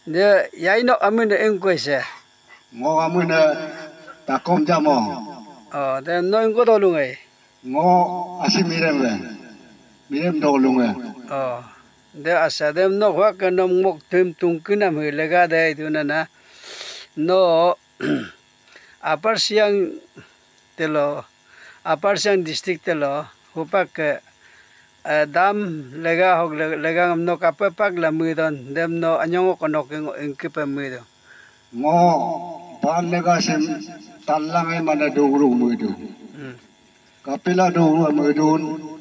The Yaino Amina Enquise. Mo amuna ta kom jamo. Oh, then no Godolunga. Mo asimirem le. Mirem dolunga. Oh, there are them no work and no mock tim tunkunam legade dunana. No, a Persian telo, a Persian district telo, Hupak dam lega hog legam no kapapak la mudon, them no anyo knocking in keep a middle. Mo ban lega sim talang mana dogru mudu. Kapila dogru mudun.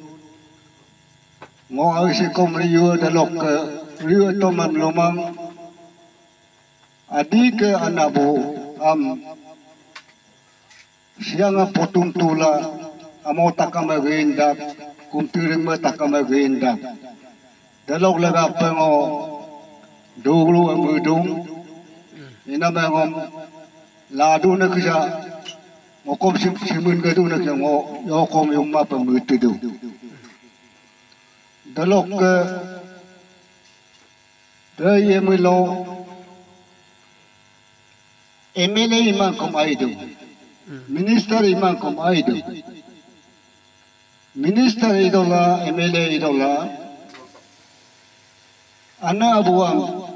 Mo asi kom riu dalok riu tomam lomang adik anabu siang potong tula amo takama genda kumtiring ma takama genda dalok laga pengo dogru amudung ina mengom ladu na kya mokom simun gadu na kya mo yokom yung mapamutudu dalok daya milo MLA imang kom aidu minister imang kom aidu minister idola MLA idola ana abuang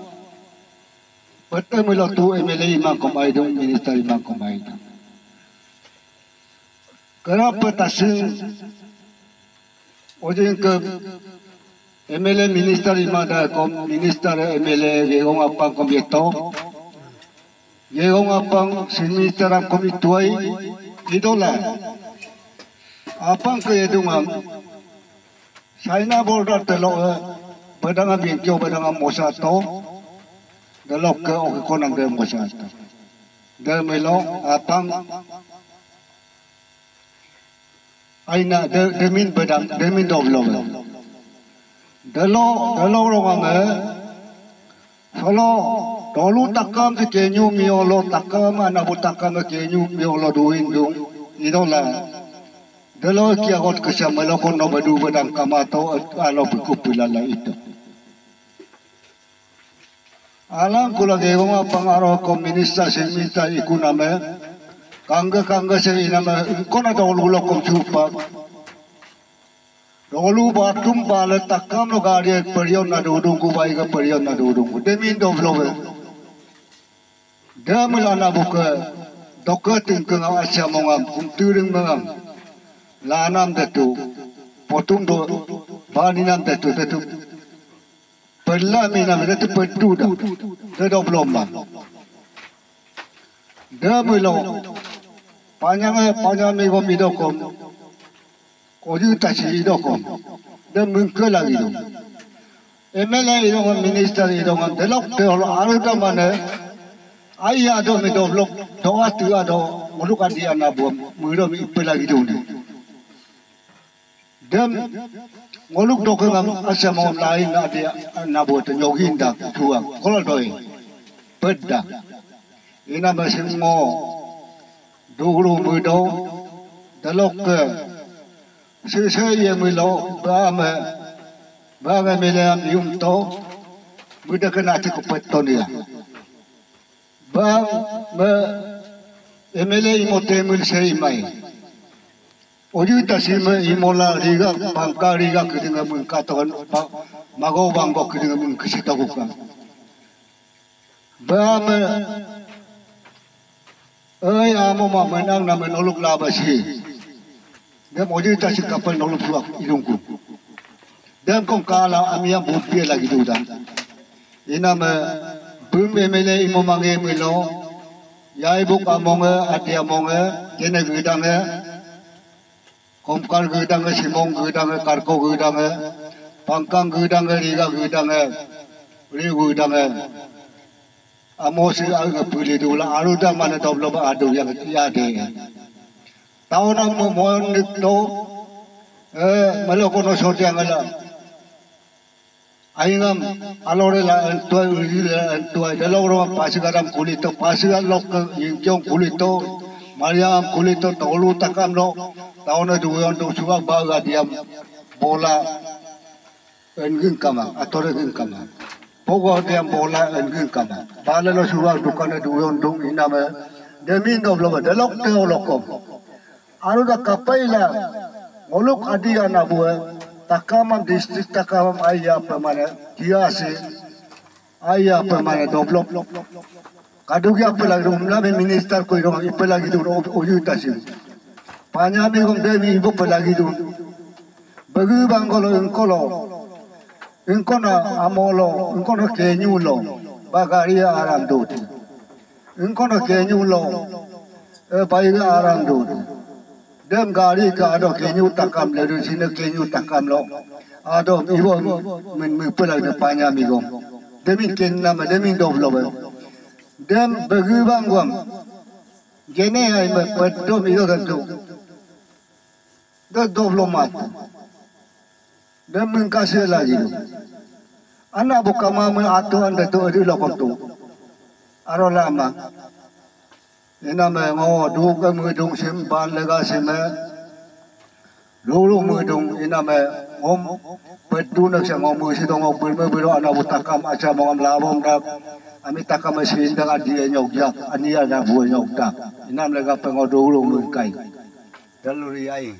pata milo tu MLA imang kom aidu minister imang kom aidu kerapa tasing ojeng ke MLA minister imada kom minister MLA gegong apang kom yeto gegong apang minister kom ituai idola apang ke edungam China border telo padang bingkyo padang mosato dalok ke o konang de mosato de melo apang aina de min padang de min doblo Dalo rongame, solo dolu takam ke kenyu miolo takam anabu takam ke kenyu miolo duin dung idola. Dalo kia got kesamelo kono badu badang kamato alo bikupilala itu. Alam kula gegong pangaro komunista semita ikuname, kangga se iname kona dolu lokom chupa. Dolu batum bala takam lo gari perion na dudung kubai ke perion na dudung. Demin dobloge. Demela na buka doket tingkang asya mongam kumturing mongam. Lanam datu potum do baninam datu perla minam datu petu dah. Doblomba. Demelo panjang mego midokom. Oju tashi idokom, dan mungkin lagi itu. MLA idongan minister idongan delok delok aruda mana, ayah do midoblok doa tiga do muluk adi anabu muda mimpel lagi itu. Dan muluk dokengam asam orang lain adi anabu tu nyogin dah tua, kalau doi, beda. Ina masih mo dulu muda delok ke Saya milo baga milam yung to muda kena cukup peton dia bang MLA imotemul sei mai oju tasima imola riga pangka riga kedinga mungka ton mago banggo kedinga mung kesita bukan bang ai amo ma menang na menoluk labasi dia moju tasik kapal nolu puak ilungku. Dan kong kala amia bukti lagi tu dah. Ina me bum MLA imo mange milo, yai buk amonge ati amonge, jene gedange, komkar gedange simong gedange karko gedange, pangkang gedange riga gedange, riu gedange. Amosi aga puli dula aruda mana doblo ba adu yang tiade. Tahu nama mohon itu, malah kono sorti angala. Aingam alore la entua dalam orang pasigaram kulito pasigar lok yang kulito Mariam kulito tolu takam lo tahu na dua orang tu suka baga diam bola engin kama atau engin kama Pokok dia bola engin kama. Bala lo suwa dukane duyon dung iname. Demin do bloba delok teo lokom. Aru da kapaila ngoluk adi anabue takamam district takamam ayah pemane kiasi ayah pemane doblok. Kadugi apa lagi rumla minister koi rumah ipa lagi tu oju tasir. Panyami kom dewi ibu pelagi tu. Bagi bangkolo ingkona amolo ingkona kenyulo bagaria aram dot. Ingkona kenyulo paiga aram dot. Dem gari ka ado kenyu takam le sini kenyu takam lo. Ado ibu min pelagi panyami kom. Demin kenna ma demin doblo ba. Dem bagi bangkom. Jene ay magpatom iyo ganto. Da doblo mat. Dem mengkasih lagi. Anak buka mama ato anda tu adi lokot tu. Aro lama. Ina me ngo du ka mudung sim ban lega sim me. Lulu mudung ina me ngom petu nak sa ngom musi dong ngom biro anak butakam aja ngom labom dak. Ami takam mesin dengan dia nyokjak, ani ada buah nyokjak. Inam lega pengodulu mengkai. Daluri ai.